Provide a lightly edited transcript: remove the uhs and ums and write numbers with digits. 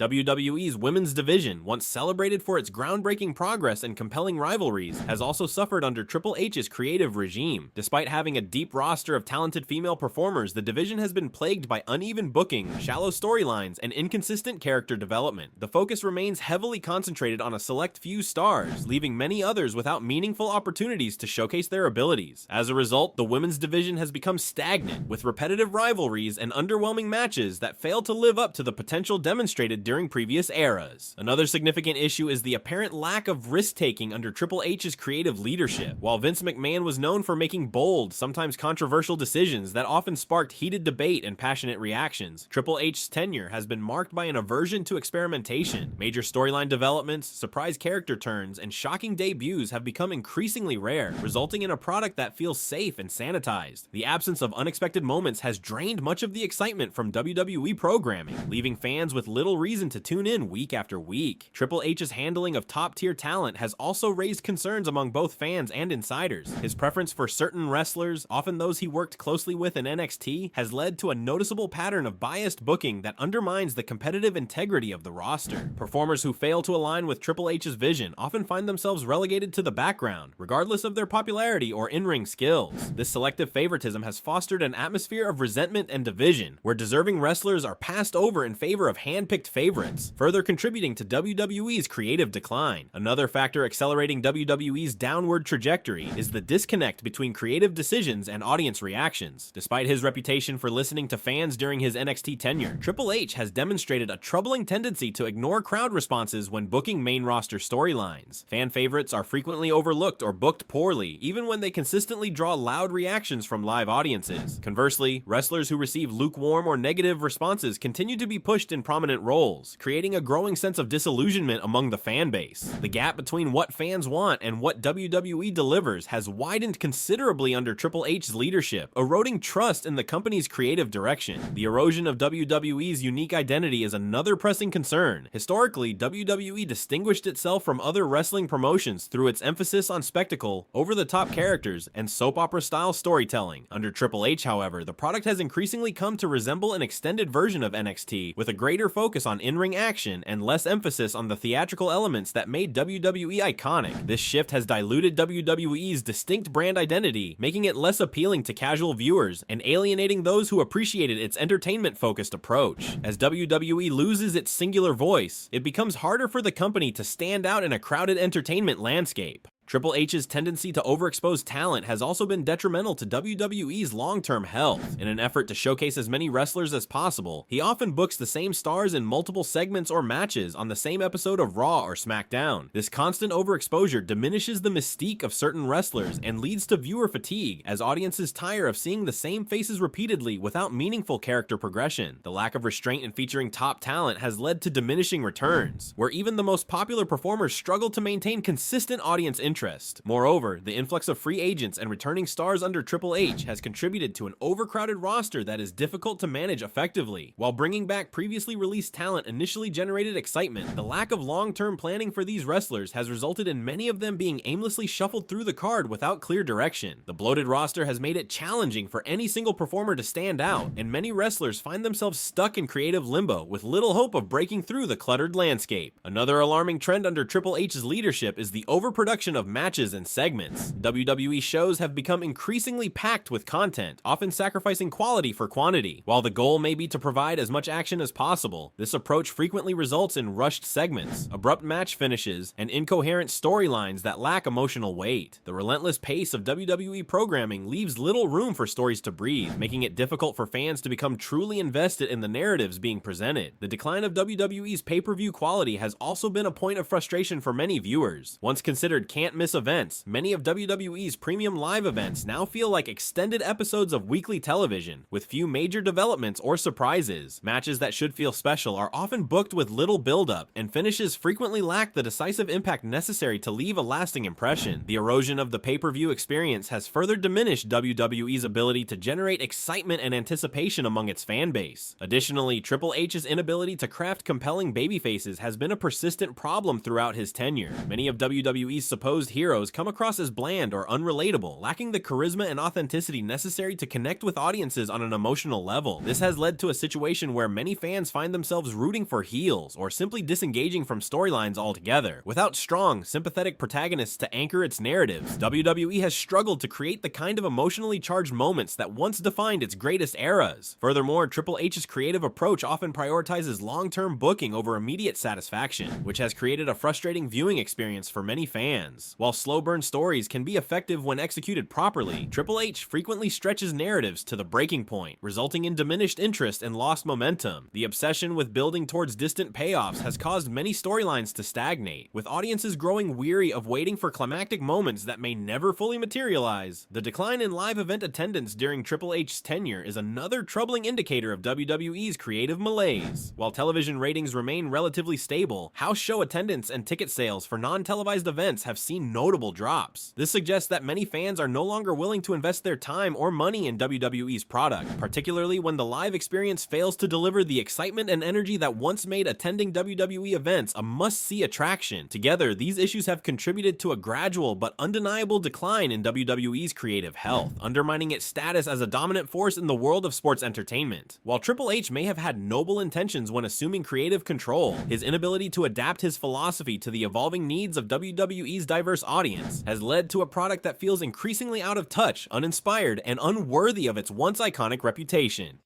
WWE's women's division, once celebrated for its groundbreaking progress and compelling rivalries, has also suffered under Triple H's creative regime. Despite having a deep roster of talented female performers, the division has been plagued by uneven booking, shallow storylines, and inconsistent character development. The focus remains heavily concentrated on a select few stars, leaving many others without meaningful opportunities to showcase their abilities. As a result, the women's division has become stagnant, with repetitive rivalries and underwhelming matches that fail to live up to the potential demonstrated during previous eras. Another significant issue is the apparent lack of risk-taking under Triple H's creative leadership. While Vince McMahon was known for making bold, sometimes controversial decisions that often sparked heated debate and passionate reactions, Triple H's tenure has been marked by an aversion to experimentation. Major storyline developments, surprise character turns, and shocking debuts have become increasingly rare, resulting in a product that feels safe and sanitized. The absence of unexpected moments has drained much of the excitement from WWE programming, leaving fans with little reason to tune in week after week. Triple H's handling of top-tier talent has also raised concerns among both fans and insiders. His preference for certain wrestlers, often those he worked closely with in NXT, has led to a noticeable pattern of biased booking that undermines the competitive integrity of the roster. Performers who fail to align with Triple H's vision often find themselves relegated to the background, regardless of their popularity or in-ring skills. This selective favoritism has fostered an atmosphere of resentment and division, where deserving wrestlers are passed over in favor of hand-picked favorites, further contributing to WWE's creative decline. Another factor accelerating WWE's downward trajectory is the disconnect between creative decisions and audience reactions. Despite his reputation for listening to fans during his NXT tenure, Triple H has demonstrated a troubling tendency to ignore crowd responses when booking main roster storylines. Fan favorites are frequently overlooked or booked poorly, even when they consistently draw loud reactions from live audiences. Conversely, wrestlers who receive lukewarm or negative responses continue to be pushed in prominent roles, creating a growing sense of disillusionment among the fan base. The gap between what fans want and what WWE delivers has widened considerably under Triple H's leadership, eroding trust in the company's creative direction. The erosion of WWE's unique identity is another pressing concern. Historically, WWE distinguished itself from other wrestling promotions through its emphasis on spectacle, over-the-top characters, and soap opera-style storytelling. Under Triple H, however, the product has increasingly come to resemble an extended version of NXT, with a greater focus on in-ring action and less emphasis on the theatrical elements that made WWE iconic. This shift has diluted WWE's distinct brand identity, making it less appealing to casual viewers and alienating those who appreciated its entertainment-focused approach. As WWE loses its singular voice, it becomes harder for the company to stand out in a crowded entertainment landscape. Triple H's tendency to overexpose talent has also been detrimental to WWE's long-term health. In an effort to showcase as many wrestlers as possible, he often books the same stars in multiple segments or matches on the same episode of Raw or SmackDown. This constant overexposure diminishes the mystique of certain wrestlers and leads to viewer fatigue, as audiences tire of seeing the same faces repeatedly without meaningful character progression. The lack of restraint in featuring top talent has led to diminishing returns, where even the most popular performers struggle to maintain consistent audience interest. Moreover, the influx of free agents and returning stars under Triple H has contributed to an overcrowded roster that is difficult to manage effectively. While bringing back previously released talent initially generated excitement, the lack of long-term planning for these wrestlers has resulted in many of them being aimlessly shuffled through the card without clear direction. The bloated roster has made it challenging for any single performer to stand out, and many wrestlers find themselves stuck in creative limbo with little hope of breaking through the cluttered landscape. Another alarming trend under Triple H's leadership is the overproduction of matches and segments. WWE shows have become increasingly packed with content, often sacrificing quality for quantity. While the goal may be to provide as much action as possible, this approach frequently results in rushed segments, abrupt match finishes, and incoherent storylines that lack emotional weight. The relentless pace of WWE programming leaves little room for stories to breathe, making it difficult for fans to become truly invested in the narratives being presented. The decline of WWE's pay-per-view quality has also been a point of frustration for many viewers. Once considered can't-miss events, many of WWE's premium live events now feel like extended episodes of weekly television, with few major developments or surprises. Matches that should feel special are often booked with little build-up, and finishes frequently lack the decisive impact necessary to leave a lasting impression. The erosion of the pay-per-view experience has further diminished WWE's ability to generate excitement and anticipation among its fan base. Additionally, Triple H's inability to craft compelling babyfaces has been a persistent problem throughout his tenure. Many of WWE's supposed exposed heroes come across as bland or unrelatable, lacking the charisma and authenticity necessary to connect with audiences on an emotional level. This has led to a situation where many fans find themselves rooting for heels or simply disengaging from storylines altogether. Without strong, sympathetic protagonists to anchor its narratives, WWE has struggled to create the kind of emotionally charged moments that once defined its greatest eras. Furthermore, Triple H's creative approach often prioritizes long-term booking over immediate satisfaction, which has created a frustrating viewing experience for many fans. While slow-burn stories can be effective when executed properly, Triple H frequently stretches narratives to the breaking point, resulting in diminished interest and lost momentum. The obsession with building towards distant payoffs has caused many storylines to stagnate, with audiences growing weary of waiting for climactic moments that may never fully materialize. The decline in live event attendance during Triple H's tenure is another troubling indicator of WWE's creative malaise. While television ratings remain relatively stable, house show attendance and ticket sales for non-televised events have seen notable drops. This suggests that many fans are no longer willing to invest their time or money in WWE's product, particularly when the live experience fails to deliver the excitement and energy that once made attending WWE events a must-see attraction. Together, these issues have contributed to a gradual but undeniable decline in WWE's creative health, undermining its status as a dominant force in the world of sports entertainment. While Triple H may have had noble intentions when assuming creative control, his inability to adapt his philosophy to the evolving needs of WWE's diverse audience has led to a product that feels increasingly out of touch, uninspired, and unworthy of its once iconic reputation.